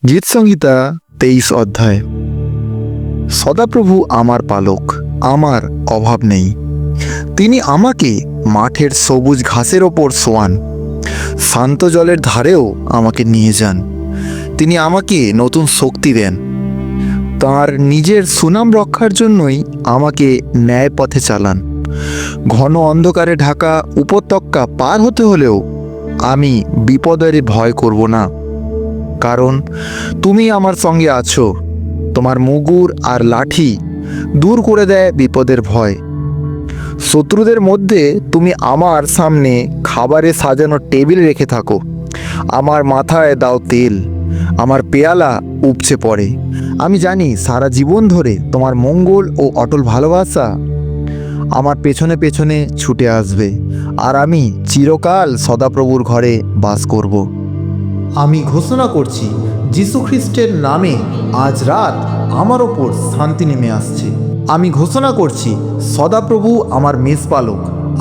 গীতসংহিতা 23 অধ্যায়। সদাপ্রভু আমার পালক, আমার অভাব নেই। তিনি আমাকে মাঠের সবুজ ঘাসের ওপর শোয়ান, শান্ত জলের ধারেও আমাকে নিয়ে যান। তিনি আমাকে নতুন শক্তি দেন। তাঁর নিজের সুনাম রক্ষার জন্যই আমাকে ন্যায় পথে চালান। ঘন অন্ধকারে ঢাকা উপত্যকা পার হতে হলেও আমি বিপদের ভয় করব না, কারণ তুমি আমার সঙ্গে আছো। তোমার মুগুর আর লাঠি দূর করে দেয় বিপদের ভয়। শত্রুদের মধ্যে তুমি আমার সামনে খাবারে সাজানো টেবিল রেখে থাকো। আমার মাথায় দাও তেল, আমার পেয়ালা উপচে পড়ে। আমি জানি সারা জীবন ধরে তোমার মঙ্গল ও অটল ভালোবাসা আমার পেছনে পেছনে ছুটে আসবে, আর আমি চিরকাল সদাপ্রভুর ঘরে বাস করব। আমি ঘোষণা করছি, যীশু খ্রিস্টের নামে আজ রাত আমার ওপর শান্তি নেমে আসছে। আমি ঘোষণা করছি, সদাপ্রভু আমার মেষপালক,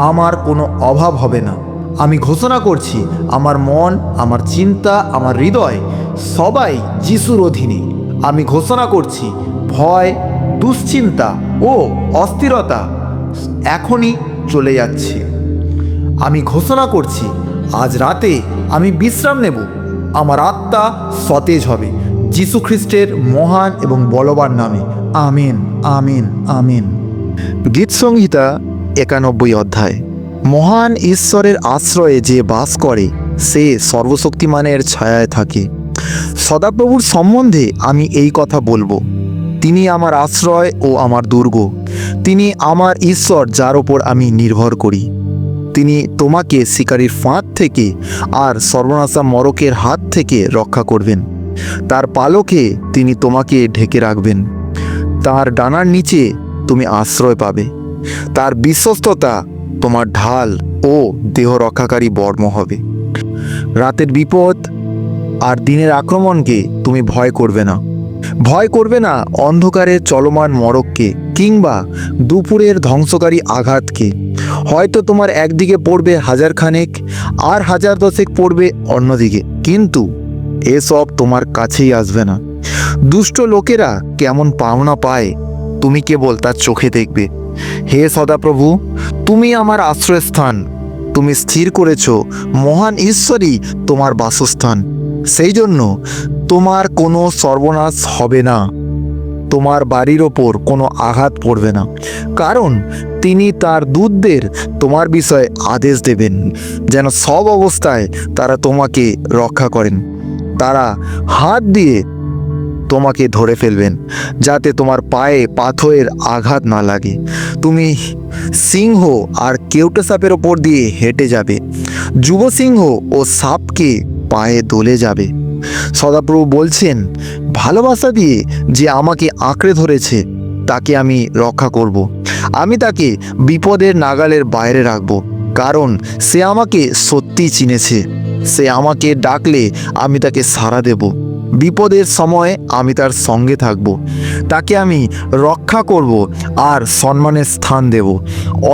আমার কোনো অভাব হবে না। আমি ঘোষণা করছি, আমার মন, আমার চিন্তা, আমার হৃদয় সবাই যিশুর অধীনে। আমি ঘোষণা করছি, ভয়, দুশ্চিন্তা ও অস্থিরতা এখনই চলে যাচ্ছে। আমি ঘোষণা করছি, আজ রাতে আমি বিশ্রাম নেব। আমার আত্মা সতেজ হবে যীশু খ্রিস্টের মহান এবং বলবান নামে। Amen, amen, amen. গীতসংহিতা 91 অধ্যায়। মহান ঈশ্বরের আশ্রয়ে যে বাস করে সে সর্বশক্তিমানের ছায়ায় থাকে। সদাপ্রভুর সম্বন্ধে আমি এই কথা বলবো, তিনি আমার আশ্রয় ও আমার দুর্গ। তিনি আমার ঈশ্বর, যার ওপর আমি নির্ভর করি। তিনি তোমাকে শিকারীর ফাঁদ থেকে আর সর্বনাশা মরকের হাত থেকে রক্ষা করবেন। তার পালকে তিনি তোমাকে ঢেকে রাখবেন। তার ডানার নিচে তুমি আশ্রয় পাবে। তার বিশ্বস্ততা তোমার ঢাল ও দেহ রক্ষাকারী বর্ম হবে। রাতের বিপদ আর দিনের আক্রমণকে তুমি ভয় করবে না। ভয় করবে না অন্ধকারের চলমান মরককে, কিংবা দুপুরের ধ্বংসকারী আঘাতকে। হয়তো তোমার একদিকে পড়বে 1000 খানেক, আর 1010 পড়বে অন্যদিকে, কিন্তু এসব তোমার কাছেই আসবে না। দুষ্ট লোকেরা কেমন পাওনা পায় তুমি কেবল তার চোখে দেখবে। হে সদাপ্রভু, তুমি আমার আশ্রয়স্থান। তুমি স্থির করেছ মহান ঈশ্বরই তোমার বাসস্থান। সেই জন্য তোমার কোনো সর্বনাশ হবে না, তোমার বাড়ির ওপর কোনো আঘাত পড়বে না, কারণ তিনি তার দূতদের তোমার বিষয়ে আদেশ দেবেন, যেন সব অবস্থায় তারা তোমাকে রক্ষা করেন। তারা হাত দিয়ে তোমাকে ধরে ফেলবেন, যাতে তোমার পায়ে পাথরের আঘাত না লাগে। তুমি সিংহ আর কেউটে সাপের ওপর দিয়ে হেঁটে যাবে, যুব সিংহ ও সাপকে পায়ে দোলে যাবে। সদাপ্রভু বলছেন, ভালোবাসা দিয়ে যে আমাকে আঁকড়ে ধরেছে তাকে আমি রক্ষা করব। আমি তাকে বিপদের নাগালের বাইরে রাখব, কারণ সে আমাকে সত্যি চিনেছে। সে আমাকে ডাকলে আমি তাকে সাড়া দেব। বিপদের সময় আমি তার সঙ্গে থাকব। তাকে আমি রক্ষা করব আর সম্মানের স্থান দেব।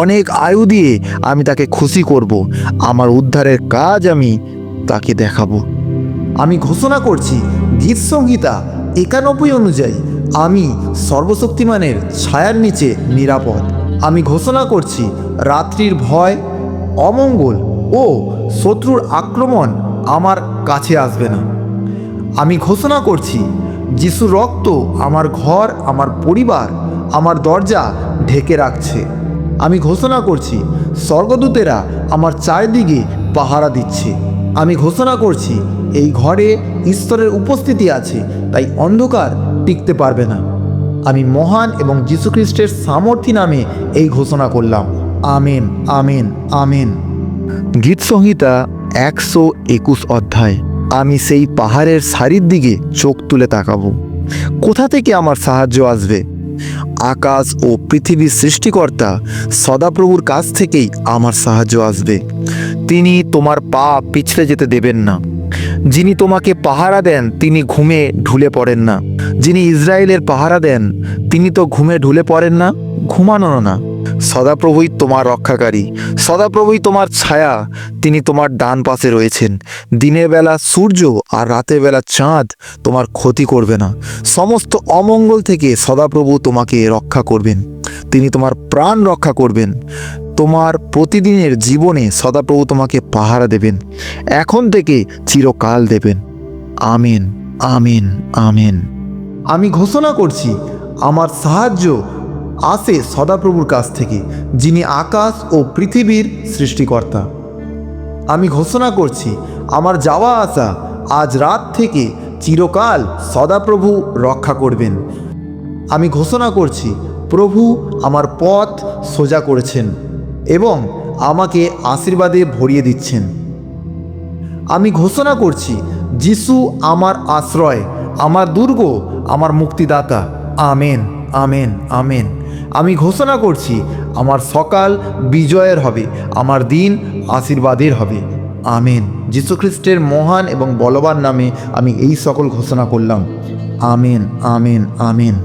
অনেক আয়ু দিয়ে আমি তাকে খুশি করব। আমার উদ্ধারের কাজ আমি তাকে দেখাবো। আমি ঘোষণা করছি, গীতসংহিতা 91 অনুযায়ী আমি সর্বশক্তিমানের ছায়ার নিচে নিরাপদ। আমি ঘোষণা করছি, রাত্রির ভয়, অমঙ্গল ও শত্রুর আক্রমণ আমার কাছে আসবে না। আমি ঘোষণা করছি, যিশুর রক্ত আমার ঘর, আমার পরিবার, আমার দরজা ঢেকে রাখছে। আমি ঘোষণা করছি, স্বর্গদূতেরা আমার চারিদিকে পাহারা দিচ্ছে। আমি ঘোষণা করছি, এই ঘরে ঈশ্বরের উপস্থিতি আছে, তাই অন্ধকার টিকতে পারবে না। আমি মহান এবং যীশুখ্রিস্টের সামর্থ্য নামে এই ঘোষণা করলাম। Amen, amen, amen. গীতসংহিতা 121 অধ্যায়। আমি সেই পাহাড়ের সারির দিকে চোখ তুলে তাকাবো। কোথা থেকে আমার সাহায্য আসবে? আকাশ ও পৃথিবীর সৃষ্টিকর্তা সদাপ্রভুর কাছ থেকেই আমার সাহায্য আসবে। তিনি তোমার পা পিছলে যেতে দেবেন না। যিনি তোমাকে পাহারা দেন তিনি ঘুমে ঢুলে পড়েন না। যিনি ইসরায়েলের পাহারা দেন তিনি তো ঘুমে ঢুলে পড়েন না, ঘুমানো না। সদাপ্রভুই তোমার রক্ষাকারী, সদাপ্রভুই তোমার ছায়া। তিনি তোমার ডান পাশে রয়েছেন। দিনের বেলা সূর্য আর রাতের বেলা চাঁদ তোমার ক্ষতি করবে না। সমস্ত অমঙ্গল থেকে সদাপ্রভু তোমাকে রক্ষা করবেন। তিনি তোমার প্রাণ রক্ষা করবেন। তোমার প্রতিদিনের জীবনে সদাপ্রভু তোমাকে পাহারা দেবেন, এখন থেকে চিরকাল দেবেন। আমিন, আমিন, আমিন। আমি ঘোষণা করছি আমার সাহায্য আসে সদাপ্রভুর কাছ থেকে, যিনি আকাশ ও পৃথিবীর সৃষ্টিকর্তা। আমি ঘোষণা করছি আমার যাওয়া আসা আজ রাত থেকে চিরকাল সদাপ্রভু রক্ষা করবেন। আমি ঘোষণা করছি প্রভু আমার পথ সোজা করেছেন এবং আমাকে আশীর্বাদে ভরিয়ে দিচ্ছেন। আমি ঘোষণা করছি যিশু আমার আশ্রয়, আমার দুর্গ, আমার মুক্তিদাতা। Amen, amen, amen. আমি ঘোষণা করছি আমার সকাল বিজয়ের হবে, আমার দিন আশীর্বাদের হবে। আমেন। যীশু খ্রিস্টের মহান এবং বলবান নামে আমি এই সকল ঘোষণা করলাম। Amen, amen, amen.